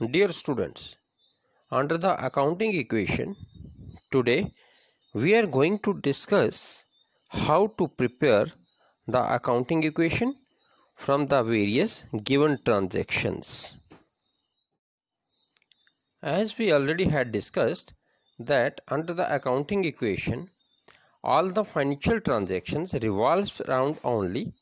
Dear students, under the accounting equation, today we are going to discuss how to prepare the accounting equation from the various given transactions. As we already had discussed that under the accounting equation, all the financial transactions revolves around only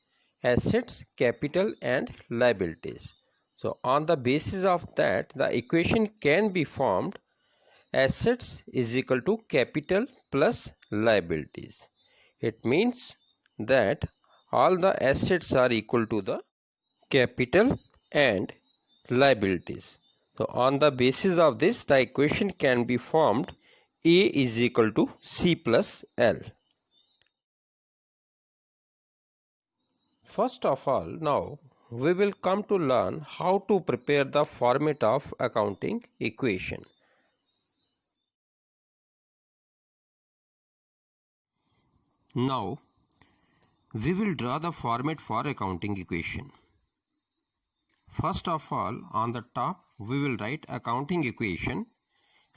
assets, capital and liabilities. So on the basis of that, the equation can be formed assets is equal to capital plus liabilities. It means that all the assets are equal to the capital and liabilities. So on the basis of this, the equation can be formed A is equal to C plus L. First of all, now we will come to learn how to prepare the format of accounting equation. Now we will draw the format for accounting equation. First of all, on the top we will write accounting equation,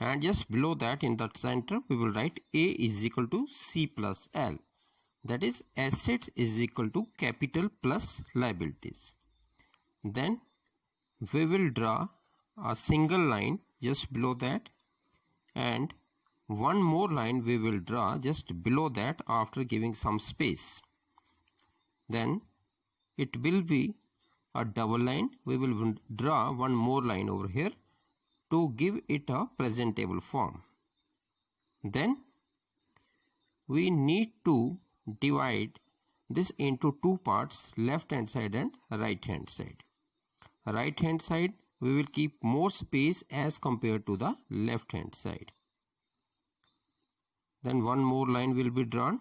and just below that in the center we will write A is equal to C plus L. That is, assets is equal to capital plus liabilities. Then we will draw a single line just below that, and one more line we will draw just below that after giving some space. Then it will be a double line. We will draw one more line over here to give it a presentable form. Then we need to divide this into two parts, left hand side and right hand side. Right hand side we will keep more space as compared to the left hand side. Then one more line will be drawn,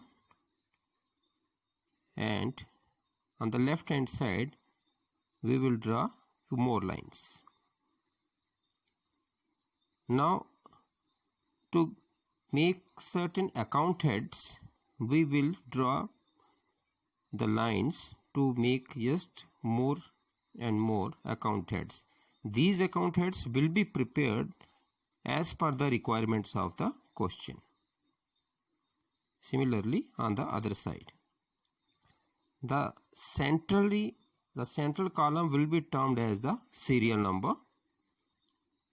and on the left hand side we will draw two more lines. Now to make certain account heads, we will draw the lines to make just more and more account heads. These account heads will be prepared as per the requirements of the question. Similarly, on the other side, the central column will be termed as the serial number.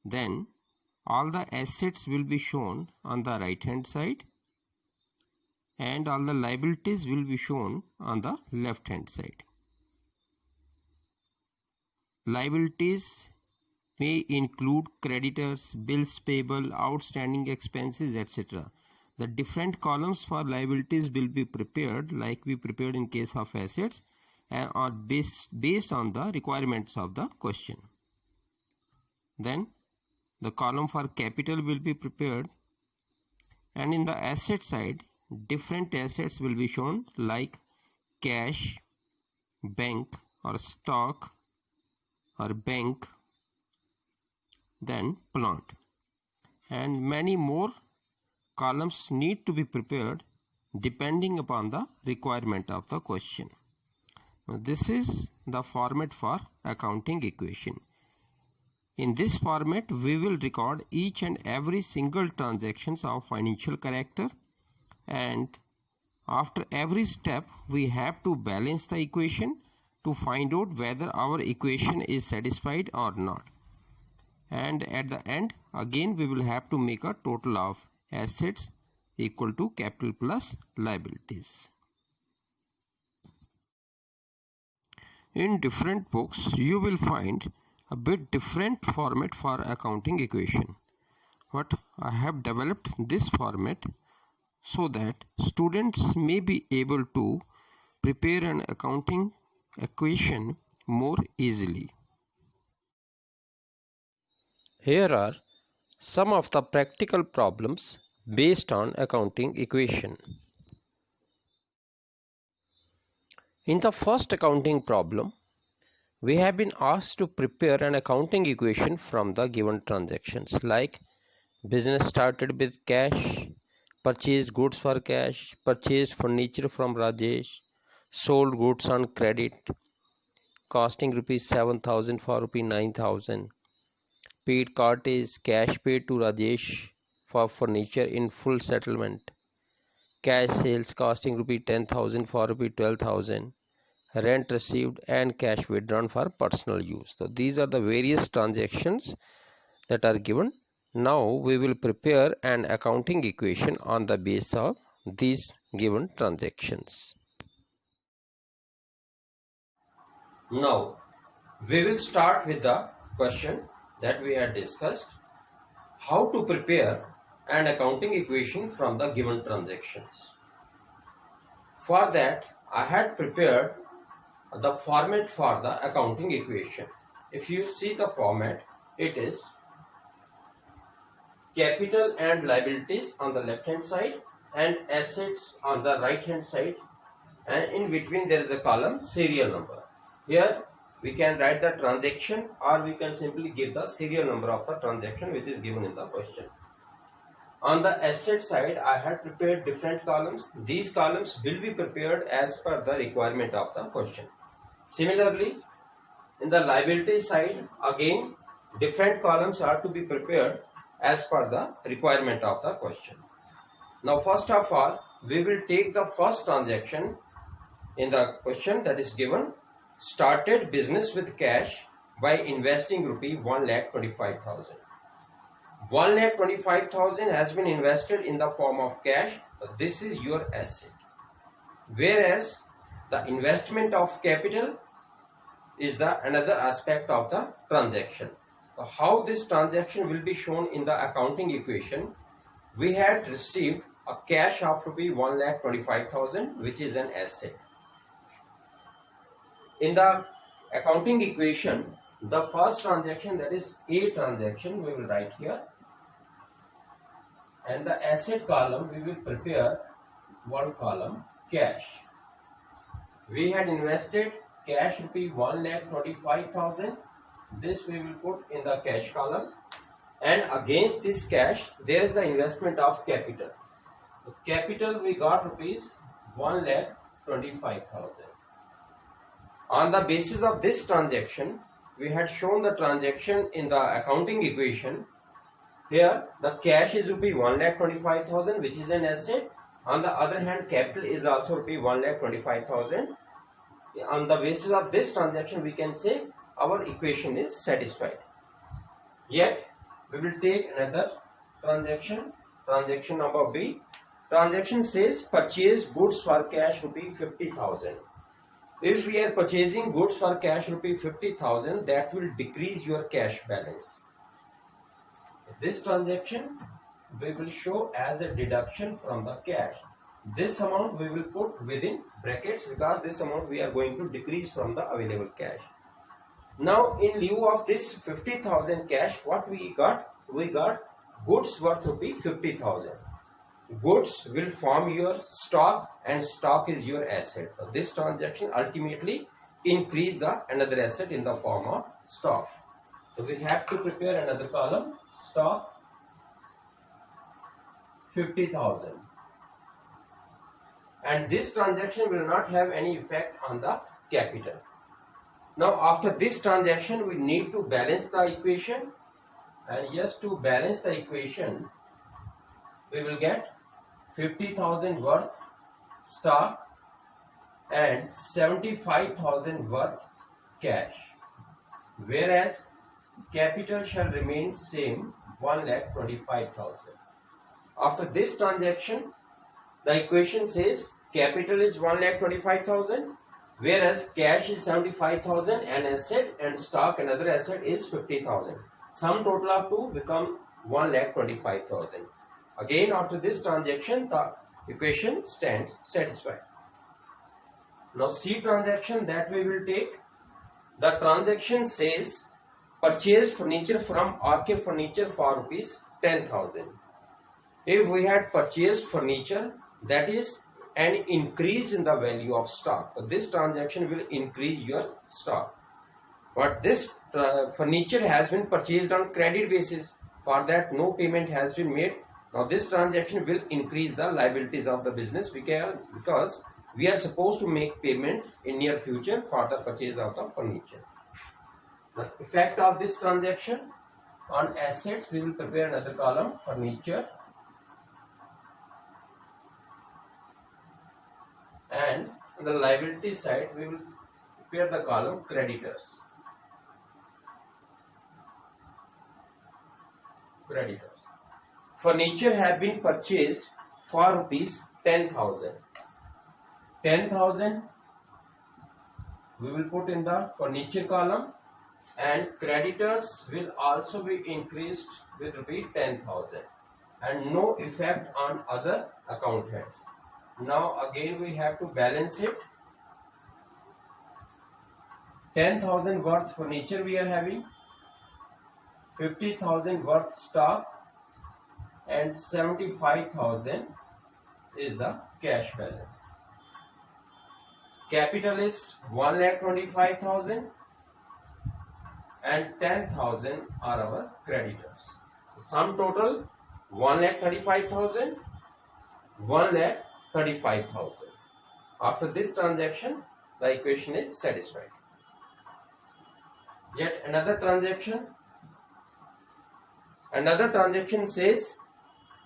Then all the assets will be shown on the right hand side, and all the liabilities will be shown on the left hand side. Liabilities may include creditors, bills payable, outstanding expenses, etc. The different columns for liabilities will be prepared like we prepared in case of assets, and are based on the requirements of the question. Then the column for capital will be prepared, and in the asset side different assets will be shown like cash, bank or stock or bank, then plant, and many more columns need to be prepared depending upon the requirement of the question. Now, this is the format for accounting equation. In this format we will record each and every single transactions of financial character, and after every step we have to balance the equation to find out whether our equation is satisfied or not. And at the end again we will have to make a total of assets equal to capital plus liabilities. In different books you will find a bit different format for accounting equation, but I have developed this format so that students may be able to prepare an accounting equation more easily. Here are some of the practical problems based on accounting equation. In the first accounting problem, we have been asked to prepare an accounting equation from the given transactions like business started with cash, purchased goods for cash, purchased furniture from Rajesh, sold goods on credit, costing rupees 7,000 for rupees 9,000, paid cartage, cash paid to Rajesh for furniture in full settlement, cash sales costing rupee 10,000 for rupee 12,000, rent received and cash withdrawn for personal use. So these are the various transactions that are given. Now we will prepare an accounting equation on the basis of these given transactions. Now we will start with the question that we had discussed, how to prepare an accounting equation from the given transactions. For that I had prepared the format for the accounting equation. If you see the format, it is capital and liabilities on the left hand side and assets on the right hand side, and in between there is a column serial number. Here we can write the transaction, or we can simply give the serial number of the transaction which is given in the question. On the asset side I had prepared different columns. These columns will be prepared as per the requirement of the question. Similarly, in the liability side again different columns are to be prepared as per the requirement of the question. Now first of all we will take the first transaction in the question that is given. Started business with cash by investing rupee 1,25,000. 1,25,000 has been invested in the form of cash. This is your asset. Whereas the investment of capital is the another aspect of the transaction. So how this transaction will be shown in the accounting equation? We had received a cash of rupee 1,25,000 which is an asset. In the accounting equation, the first transaction, that is A transaction, we will write here, and the asset column we will prepare one column cash. We had invested cash rupee 1,25,000. This we will put in the cash column, and against this cash there is the investment of capital. The capital we got rupees 1,25,000. On the basis of this transaction, we had shown the transaction in the accounting equation. Here the cash is rupee 1,25,000 which is an asset. On the other hand, capital is also rupee 1,25,000. On the basis of this transaction we can say our equation is satisfied. Yet we will take another transaction, transaction number B. Transaction says purchase goods for cash rupee 50,000. If we are purchasing goods for cash rupee 50,000, that will decrease your cash balance. This transaction we will show as a deduction from the cash. This amount we will put within brackets because this amount we are going to decrease from the available cash. Now in lieu of this 50,000 cash, what we got? We got goods worth rupee 50,000. Goods will form your stock and stock is your asset. So this transaction ultimately increase the another asset in the form of stock. So we have to prepare another column, stock 50,000. And this transaction will not have any effect on the capital. Now after this transaction we need to balance the equation, and yes, to balance the equation we will get 50,000 worth stock and 75,000 worth cash, whereas capital shall remain same 1,25,000. After this transaction the equation says capital is 1,25,000 whereas cash is 75,000 and asset and stock another asset is 50,000. Sum total of two become 1,25,000. Again after this transaction the equation stands satisfied. Now C transaction that we will take. The transaction says purchase furniture from RK Furniture for rupees 10,000. If we had purchased furniture, that is an increase in the value of stock. So this transaction will increase your stock. But this furniture has been purchased on credit basis. For that no payment has been made. Now this transaction will increase the liabilities of the business because we are supposed to make payment in near future for the purchase of the furniture. The effect of this transaction, On assets, we will prepare another column, furniture, and on the liability side, we will prepare the column creditors. Creditors. Furniture have been purchased for rupees 10,000. 10,000 we will put in the furniture column, and creditors will also be increased with rupees 10,000 and no effect on other account heads. Now again we have to balance it. 10,000 worth furniture we are having, 50,000 worth stock, and 75,000 is the cash balance. Capital is 1,25,000 and 10,000 are our creditors. Sum total 1,35,000, 1,35,000. After this transaction, the equation is satisfied. Yet another transaction. Another transaction says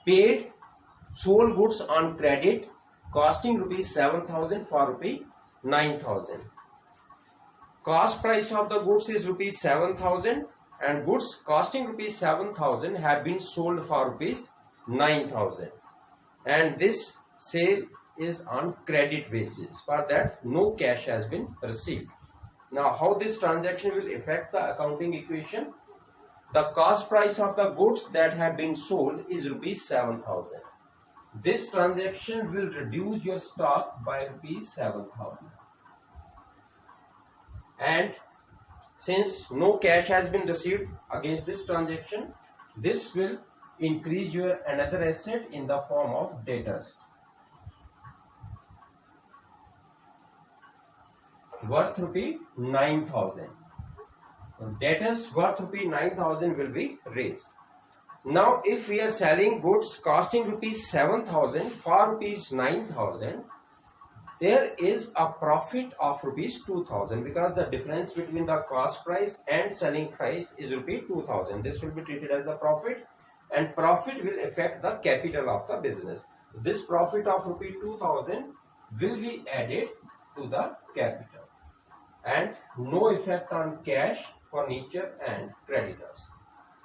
paid sold goods on credit costing rupees 7,000 for rupees 9,000. Cost price of the goods is rupees 7,000 and goods costing rupees 7,000 have been sold for rupees 9,000, and this sale is on credit basis. For that no cash has been received. Now how this transaction will affect the accounting equation? The cost price of the goods that have been sold is rupees 7,000. This transaction will reduce your stock by rupees 7,000. And since no cash has been received against this transaction, this will increase your another asset in the form of debtors worth rupees 9,000. Debtors worth rupees 9,000 will be raised. Now if we are selling goods costing rupees 7,000 for rupees 9,000, there is a profit of rupees 2,000 because the difference between the cost price and selling price is rupees 2,000. This will be treated as the profit, and profit will affect the capital of the business. This profit of rupees 2,000 will be added to the capital and no effect on cash, furniture and creditors.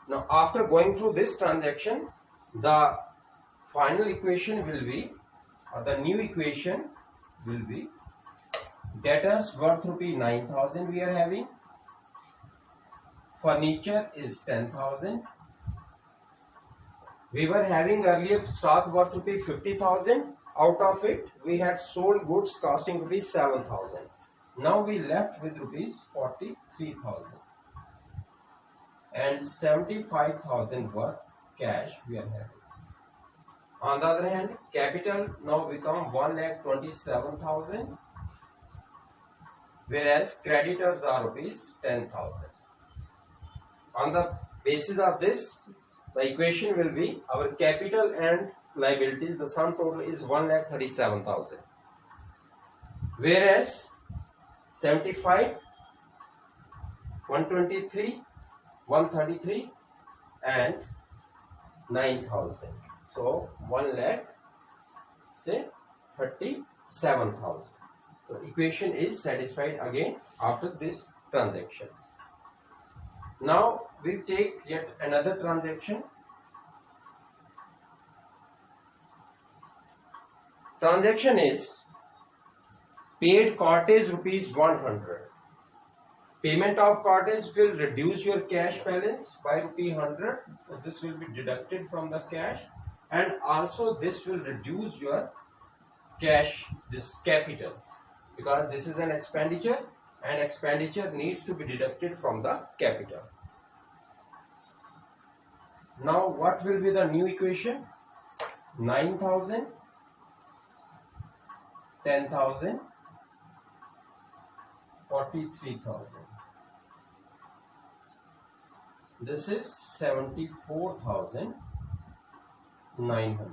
Now after going through this transaction, the final equation will be, or the new equation will be, debtors worth rupees 9,000 we are having, furniture is 10,000, we were having earlier stock worth rupees 50,000, out of it we had sold goods costing rupees 7,000. Now we left with rupees 43,000 and 75,000 worth cash we are having. On the other hand, capital now become 1,27,000, whereas creditors are rupees 10,000. On the basis of this, the equation will be our capital and liabilities, the sum total is 1,37,000, whereas 75, 123, 133 and 9,000. So 1,37,000. So equation is satisfied again after this transaction. Now we take yet another transaction. Transaction is paid cortage rupees 100. Payment of cortage will reduce your cash balance by rupees 100. So this will be deducted from the cash, and also this will reduce your cash, this capital, because this is an expenditure and expenditure needs to be deducted from the capital. Now what will be the new equation? 9,000, 10,000, 43,000. This is 74,900.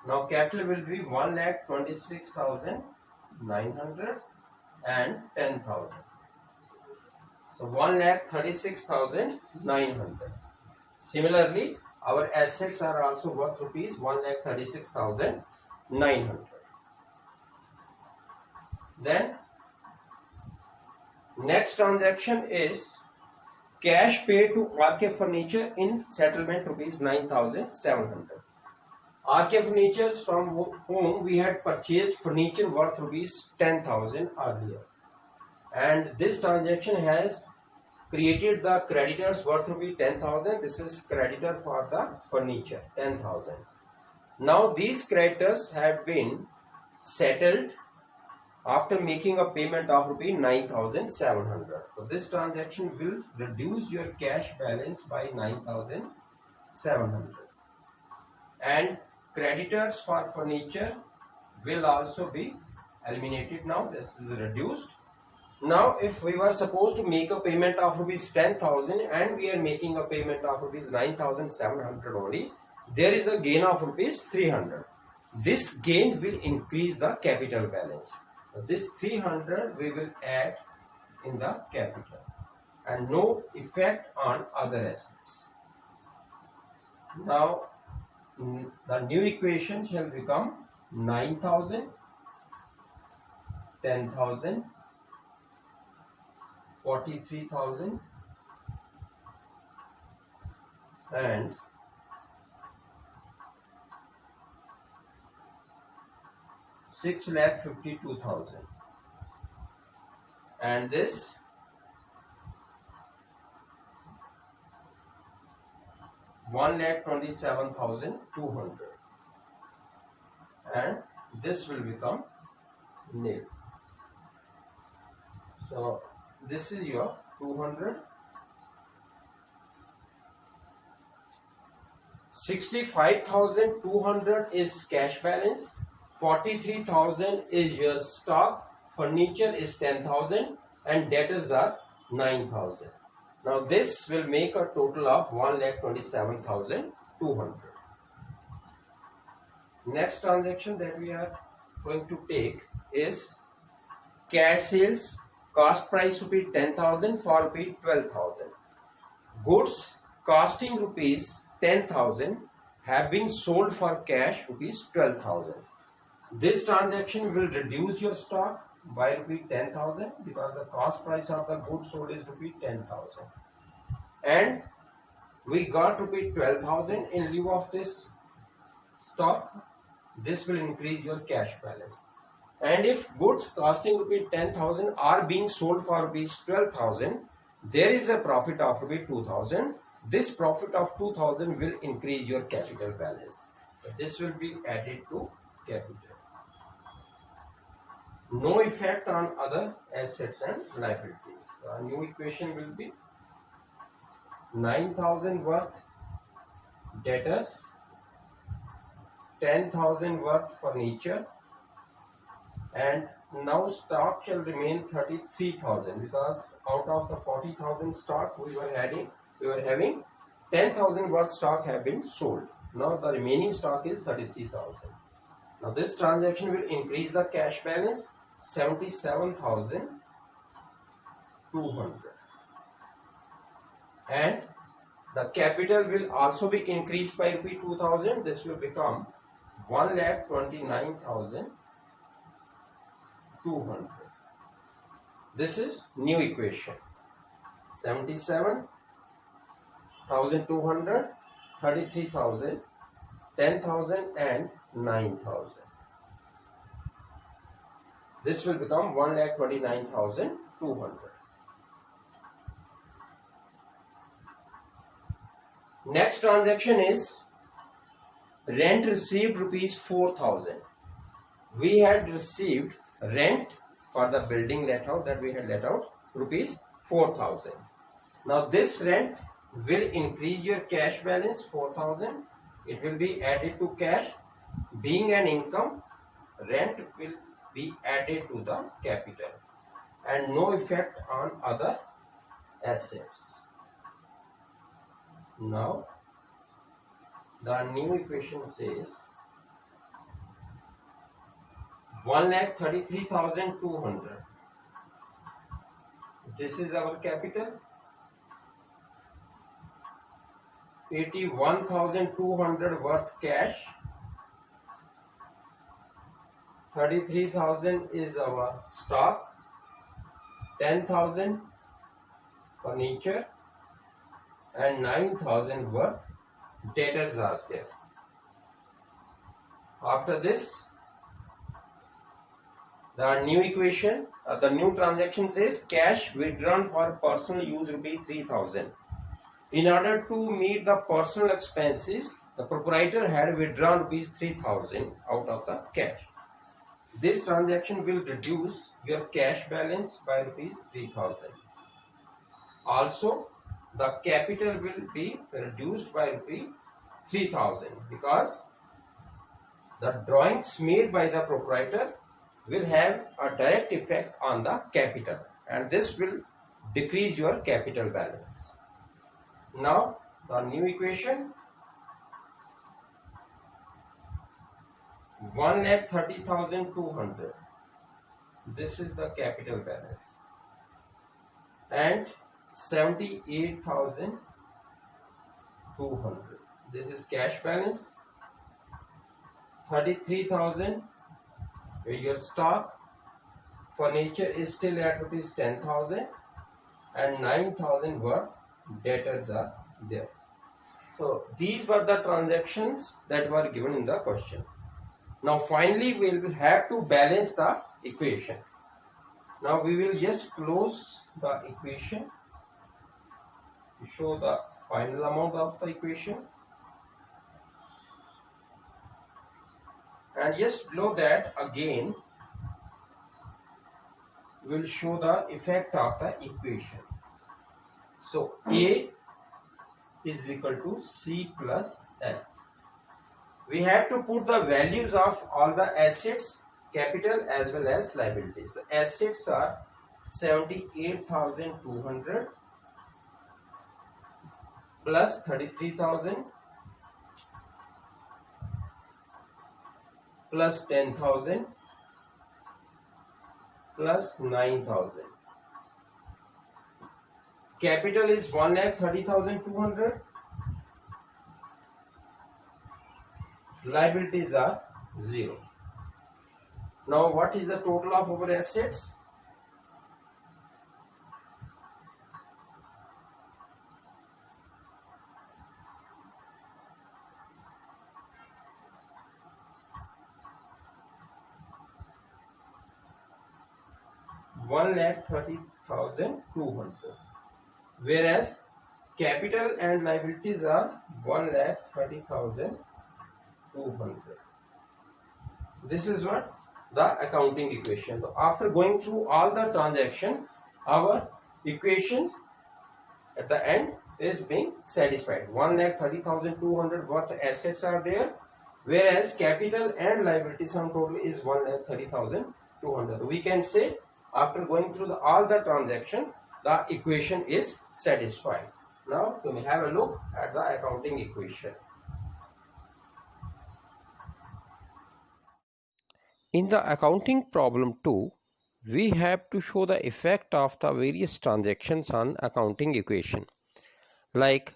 Now capital will be 1,26,900 and 10,000. So 1,36,900. Similarly, our assets are also worth rupees 1,36,900. Then next transaction is cash paid to RK Furniture in settlement rupees 9,700. RK Furnitures, from whom we had purchased furniture worth rupees 10,000 earlier, and this transaction has created the creditors worth rupees 10,000. This is creditor for the furniture 10,000. Now these creditors have been settled after making a payment of rupees 9,700. So this transaction will reduce your cash balance by 9,700. And creditors for furniture will also be eliminated now. This is reduced. Now if we were supposed to make a payment of rupees 10,000 and we are making a payment of rupees 9,700 only, there is a gain of rupees 300. This gain will increase the capital balance. This 300 we will add in the capital and no effect on other assets. Now the new equation shall become 9,000, 10,000, 43,000 and 6,52,000, and this 1,27,200, and this will become nil. So this is your 200. 65,200 is cash balance. 43,000 is your stock. Furniture is 10,000 and debtors are 9,000. Now this will make a total of 1,27,200. Next transaction that we are going to take is cash sales. Cost price rupees 10,000 for rupees 12,000. Goods costing rupees 10,000 have been sold for cash rupees 12,000. This transaction will reduce your stock by rupees 10,000 because the cost price of the goods sold is rupees 10,000. And we got rupees 12,000 in lieu of this stock. This will increase your cash balance. And if goods costing rupees 10,000 are being sold for rupees 12,000, there is a profit of rupees 2,000. This profit of 2,000 will increase your capital balance. This will be added to capital. No effect on other assets and liabilities. The new equation will be 9,000 worth debtors, 10,000 worth furniture, and now stock shall remain 33,000 because out of the 40,000 stock we were having 10,000 worth stock have been sold. Now the remaining stock is 33,000. Now this transaction will increase the cash balance 77,200, and the capital will also be increased by rupees 2,000. This will become 1,29,200. This is new equation. 77,200, 33,000, 10,000 and 9,000. This will become 1,29,200. Next transaction is rent received rupees 4,000. We had received rent for the building let out that we had let out rupees 4,000. Now this rent will increase your cash balance 4,000. It will be added to cash. Being an income, rent will be added to the capital and no effect on other assets. Now the new equation says 1,33,200 This is our capital. 81,200 worth cash. 33,000 is our stock. 10,000 furniture and 9,000 worth debtors are there. After this, the new equation, the new transaction says cash withdrawn for personal use rupees 3,000. In order to meet the personal expenses, the proprietor had withdrawn rupees 3,000 out of the cash. This transaction will reduce your cash balance by rupees 3,000. Also, the capital will be reduced by rupees 3,000 because the drawings made by the proprietor will have a direct effect on the capital, and this will decrease your capital balance. Now, the new equation, 1,30,200. This is the capital balance, and 78,200. This is cash balance. 33,000 your stock. Furniture is still at rupees 10,000 and 9,000 worth debtors are there. So these were the transactions that were given in the question. Now finally we will have to balance the equation. Now we will just close the equation to show the final amount of the equation. And just below that again we will show the effect of the equation. So A is equal to C plus L. We have to put the values of all the assets, capital as well as liabilities. The assets are 78,200 plus 33,000 plus 10,000 plus 9,000. Capital is 1,30,200. Liabilities are 0. Now what is the total of our assets? $1,30,200, whereas capital and liabilities are 1,30,200. This is what the accounting equation. So after going through all the transaction, our equation at the end is being satisfied. 1,30,200 worth assets are there, whereas capital and liability sum total is 1,30,200. We can say after going through all the transaction, the equation is satisfied. Now we may have a look at the accounting equation. In the accounting problem 2, we have to show the effect of the various transactions on accounting equation. Like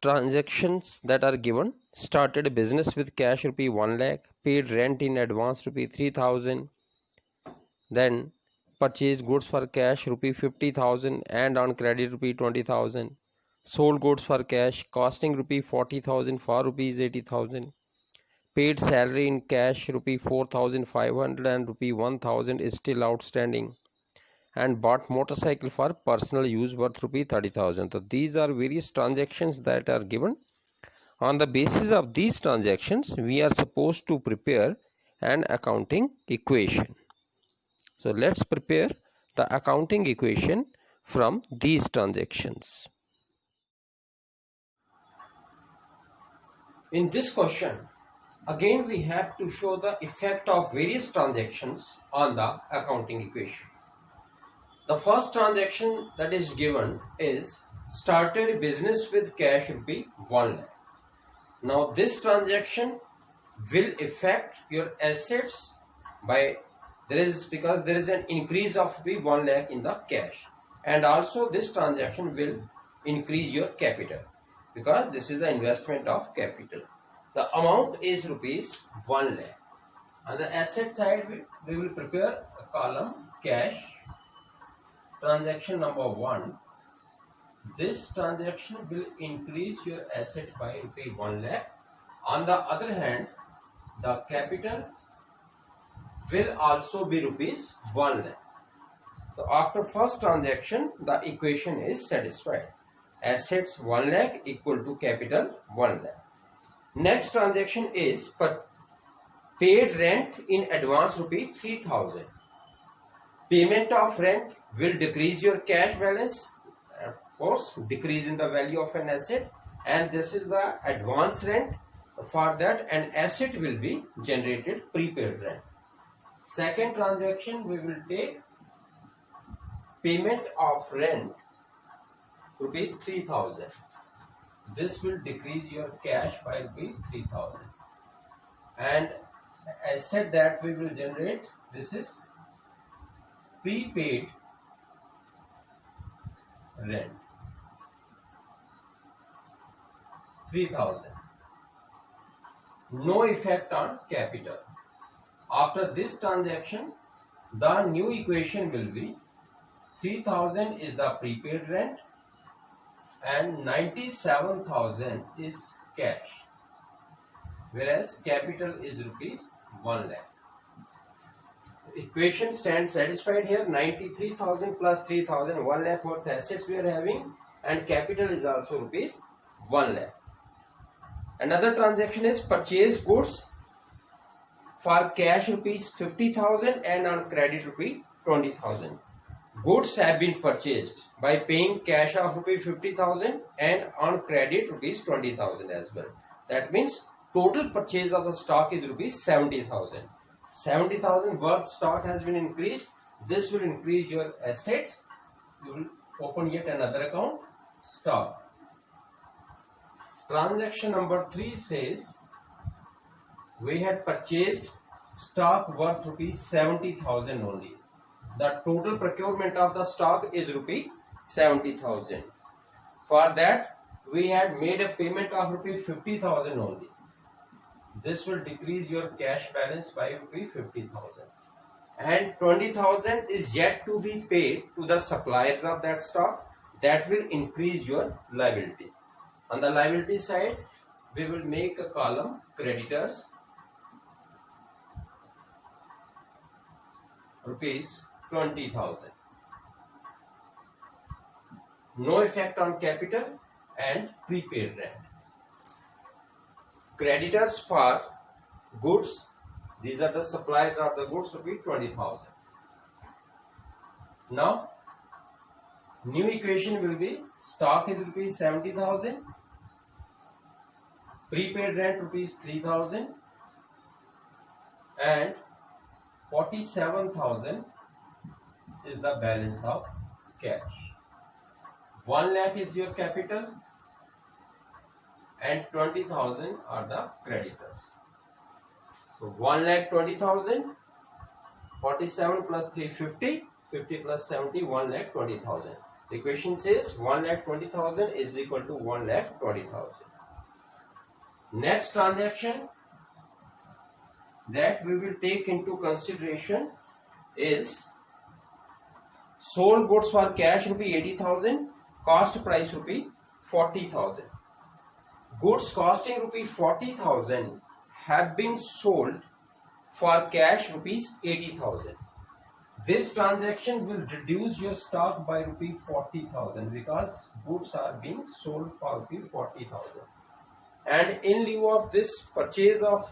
transactions that are given: started a business with cash rupee 1 lakh, paid rent in advance rupee 3,000, then purchased goods for cash rupee 50,000 and on credit rupee 20,000, sold goods for cash costing rupee 40,000 for rupees 80,000, paid salary in cash rupee 4,500 and rupee 1,000 is still outstanding, and bought motorcycle for personal use worth rupee 30,000. So these are various transactions that are given. On the basis of these transactions, we are supposed to prepare an accounting equation. So let's prepare the accounting equation from these transactions. In this question, again we have to show the effect of various transactions on the accounting equation. The first transaction that is given is started business with cash rupee 1 lakh. Now this transaction will affect your assets by because there is an increase of rupee 1 lakh in the cash. and also this transaction will increase your capital because this is the investment of capital. The amount is rupees 1 lakh. On the asset side, we will prepare a column cash. Transaction number 1. This transaction will increase your asset by rupee 1 lakh. On the other hand, the capital will also be rupees 1 lakh. So after first transaction, the equation is satisfied. Assets 1 lakh equal to capital 1 lakh. Next transaction is paid rent in advance rupee 3000. Payment of rent will decrease your cash balance, of course, decrease in the value of an asset, and this is the advance rent. For that, an asset will be generated, prepaid rent. Second transaction, we will take payment of rent rupees 3000. This will decrease your cash by rupees 3000. And asset that we will generate, this is prepaid rent 3000. No effect on capital. After this transaction, the new equation will be 3000 is the prepaid rent and 97,000 is cash, whereas capital is rupees 1 lakh. The equation stands satisfied here. 93,000 plus 3,000, 1 lakh worth assets we are having, and capital is also rupees 1 lakh. Another transaction is purchase goods for cash rupees 50,000 and on credit rupees 20,000. Goods have been purchased by paying cash of rupees 50,000 and on credit rupees 20,000 as well. That means total purchase of the stock is rupees 70,000. 70,000 worth stock has been increased. This will increase your assets. You will open yet another account, stock. Transaction number 3 says we had purchased stock worth rupees 70,000 only. The total procurement of the stock is rupees 70,000. For that, we had made a payment of rupees 50,000 only. This will decrease your cash balance by rupees 50,000. And 20,000 is yet to be paid to the suppliers of that stock. That will increase your liabilities. On the liability side, we will make a column creditors rupees 20,000. No effect on capital and prepaid rent. Creditors for goods, these are the suppliers of the goods, rupees 20,000. Now, new equation will be stock is rupees 70,000, prepaid rent rupees 3,000, and 47,000 is the balance of cash. 1 lakh is your capital and 20,000 are the creditors. So 1 lakh 20,000, 47 plus 3 50, 50 plus 70, 1 lakh 20,000. The equation says 1 lakh 20,000 is equal to 1 lakh 20,000. Next transaction that we will take into consideration is sold goods for cash rupee 80,000, cost price rupee 40,000. Goods costing rupee 40,000 have been sold for cash rupees 80,000. This transaction will reduce your stock by rupee 40,000 because goods are being sold for rupee 40,000. And in lieu of this purchase of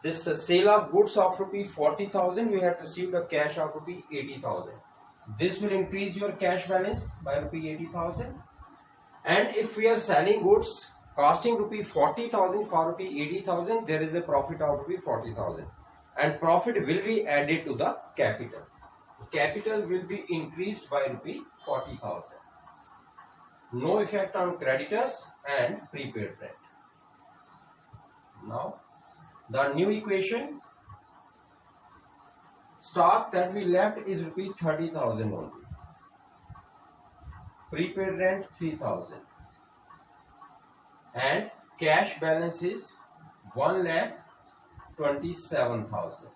this sale of goods of rupee 40,000, we have received a cash of rupee 80,000. This will increase your cash balance by rupee 80,000. And if we are selling goods costing rupee 40,000 for rupee 80,000, there is a profit of rupee 40,000. And profit will be added to the capital. Capital will be increased by rupee 40,000. No effect on creditors and prepaid rent. Now, the new equation, stock that we left is rupee 30,000 only. prepaid rent 3000 and cash balance is 1,27,000.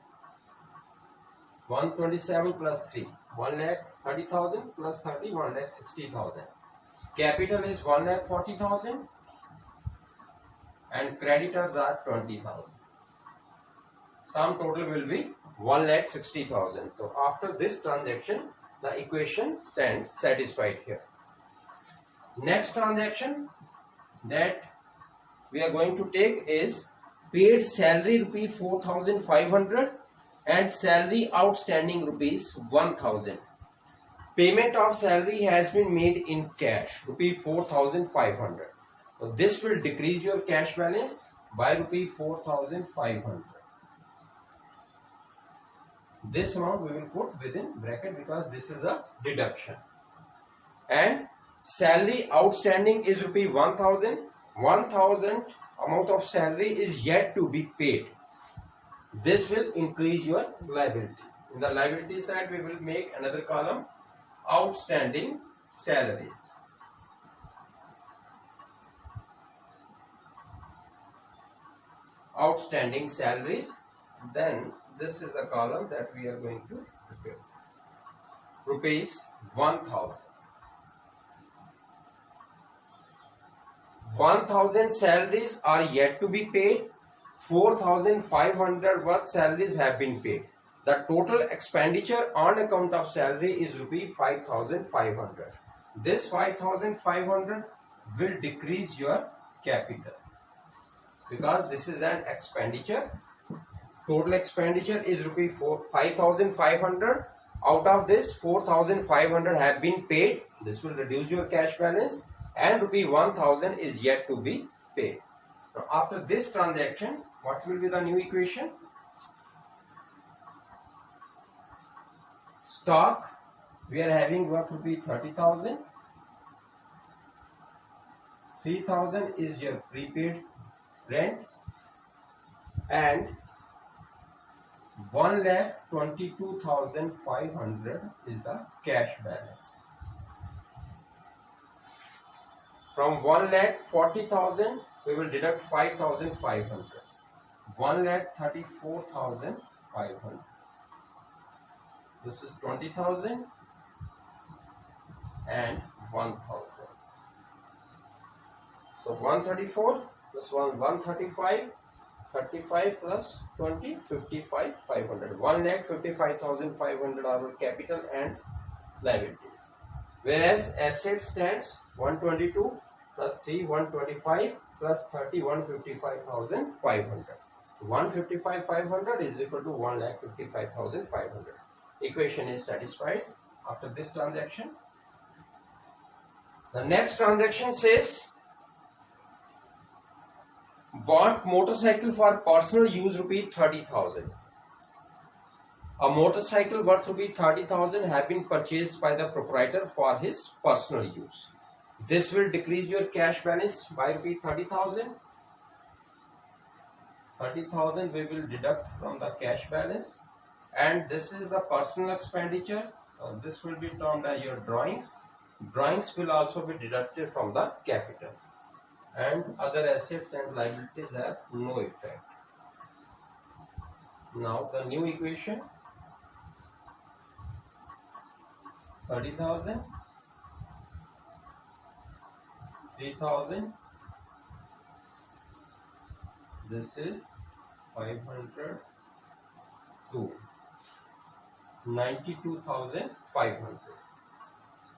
127 plus 3, 1,30,000 plus 30, 1,60,000. Capital is 1,40,000 and creditors are 20,000. Sum total will be 1,60,000. So after this transaction, the equation stands satisfied here. Next transaction that we are going to take is paid salary rupee 4,500 and salary outstanding rupees 1,000. Payment of salary has been made in cash, rupee 4,500. So this will decrease your cash balance by rupee 4,500. This amount we will put within bracket because this is a deduction. And salary outstanding is rupee 1,000. 1,000 amount of salary is yet to be paid. This will increase your liability. In the liability side, we will make another column, outstanding salaries. Outstanding salaries. Then this is the column that we are going to prepare. Rupees 1,000. 1,000 salaries are yet to be paid. 4,500 worth salaries have been paid. The total expenditure on account of salary is rupee 5,500. This 5,500 will decrease your capital because this is an expenditure. Total expenditure is rupee 5,500. Out of this, 4,500 have been paid. This will reduce your cash balance and rupee 1,000 is yet to be paid. Now after this transaction, what will be the new equation? Stock, we are having worth rupee 30,000. 3,000 is your prepaid rent and 1,22,500 is the cash balance. From 1,40,000 we will deduct 5,500. 1,34,500. This is 20,000 and 1,000. So 134 plus 135. 35 plus 20, 55, 500. 1,55,500 our capital and liabilities. Whereas asset stands 122 plus 3, 125 plus 30, 155,500. 155,500 is equal to 1,55,500. Equation is satisfied after this transaction. The next transaction says bought motorcycle for personal use rupee 30,000. A motorcycle worth rupee 30,000 have been purchased by the proprietor for his personal use. This will decrease your cash balance by rupee 30,000. 30,000 we will deduct from the cash balance, and this is the personal expenditure. This will be termed as your drawings. Drawings will also be deducted from the capital. And other assets and liabilities have no effect. Now the new equation, 30,000, 3,000, this is 500 to 92,500,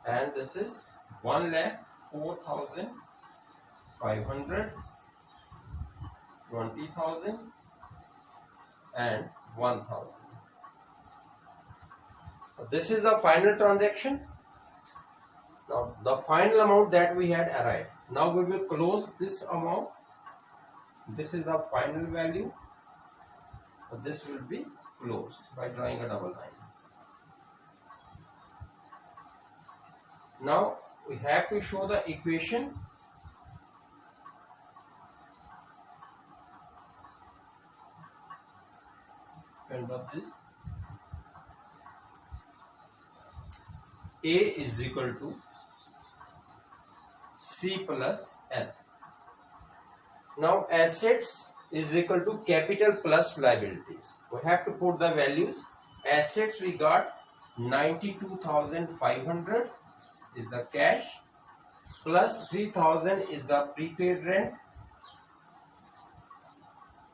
and this is 1,04,500, 20,000 and 1,000. This is the final transaction. Now the final amount that we had arrived. Now we will close this amount. This is the final value. This will be closed by drawing a double line. Now we have to show the equation. End of this. A is equal to C plus L. Now assets is equal to capital plus liabilities. We have to put the values. Assets we got 92,500 is the cash, plus 3,000 is the prepaid rent,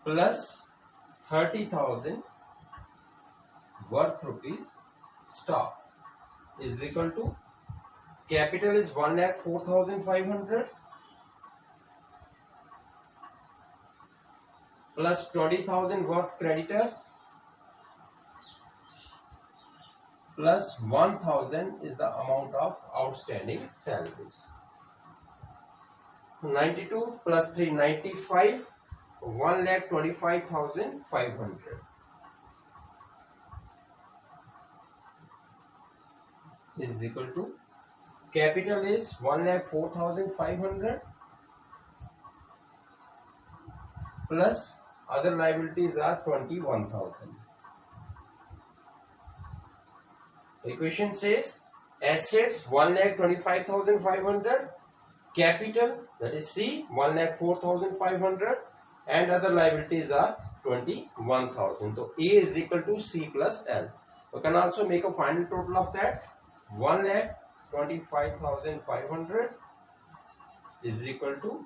plus 30,000 worth rupees stock is equal to capital is 1,04,500 plus 20,000 worth creditors plus 1,000 is the amount of outstanding salaries. 92 plus 3 95, 1,25,500 is equal to capital is 1,04,500 plus other liabilities are 21,000. Equation says assets 1,25,500, capital that is C 1,04,500 and other liabilities are 21,000. So A is equal to C plus L. We can also make a final total of that. 1,25,500 is equal to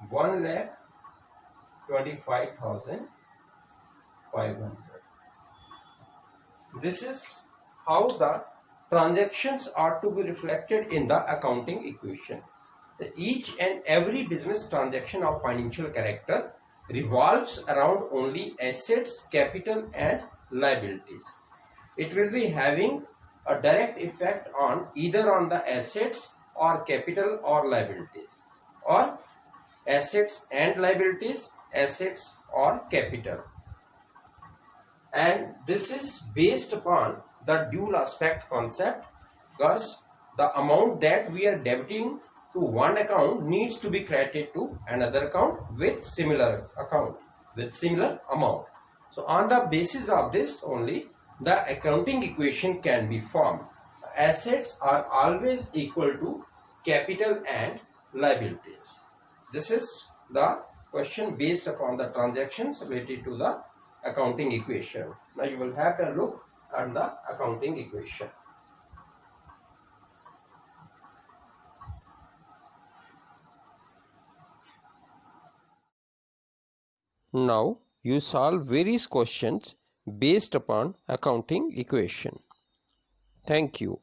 1,25,500. This is how the transactions are to be reflected in the accounting equation. So each and every business transaction of financial character revolves around only assets, capital and liabilities. It will be having a direct effect on either on the assets or capital or liabilities, or assets and liabilities, assets or capital. And this is based upon the dual aspect concept, because the amount that we are debiting to one account needs to be credited to another account with similar amount. So on the basis of this only the accounting equation can be formed. Assets are always equal to capital and liabilities. This is the question based upon the transactions related to the accounting equation. Now you will have a look at the accounting equation. Now you solve various questions based upon accounting equation. Thank you.